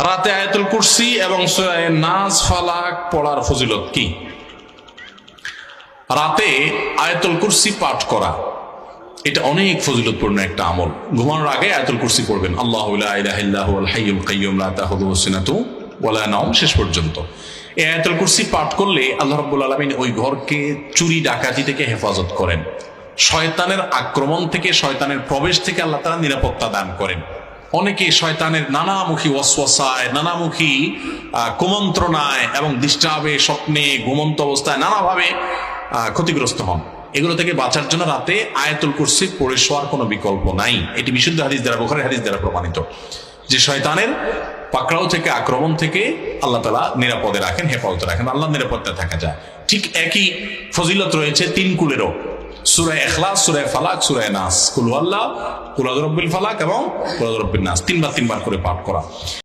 রাতে আয়াতুল কুরসি এবং সূরা নাস ফালাক পড়ার ফজিলত কি? রাতে আয়াতুল কুরসি পাঠ করা এটা অনেক ফজিলতপূর্ণ একটা আমল। ঘুমানোর আগে আয়াতুল কুরসি পড়বেন, আল্লাহু লা ইলাহা ইল্লা হুয়াল হাইয়ুল কাইয়্যুম লা তাখুযুহু সিনাতু ওয়ালা নাওম, শেষ পর্যন্ত। এই আয়াতুল কুরসি পাঠ করলে আল্লাহ রাব্বুল আলামিন ওই ঘরকে চুরি ডাকাতি থেকে হেফাজত করেন, শয়তানের আক্রমণ থেকে, শয়তানের প্রবেশ থেকে আল্লাহ তাআলা নিরাপত্তা দান করেন। অনেকে শয়তানের নানামুখী ওয়াসওয়াসায়, নানামুখী কুমন্ত্রণায় এবং ডিস্টার্বে, স্বপ্নে, ঘুমন্ত অবস্থায় নানাভাবে ক্ষতিগ্রস্ত হন। এগুলো থেকে বাঁচার জন্য রাতে আয়াতুল কুরসি পড়ে শোয়ার কোনো বিকল্প নাই। এটি বিশুদ্ধ হাদিস দ্বারা, বুখারী হাদিস দ্বারা প্রমাণিত যে শয়তানের পাকড়াও থেকে, আক্রমণ থেকে আল্লাহ তাআলা নিরাপদে রাখেন, হেফাজতে রাখেন, আল্লাহ নিরাপত্তা থাকা যায়। ঠিক একই ফজিলত রয়েছে তিন কুলেরও, সূরা ইখলাস, সূরা ফালাক, সূরা নাস, কুল হুয়াল্লাহ, কুল আউযু বিরাব্বিল ফালাক এবং কুল আউযু বিরাব্বিন নাস, তিনবার করে পাঠ করা।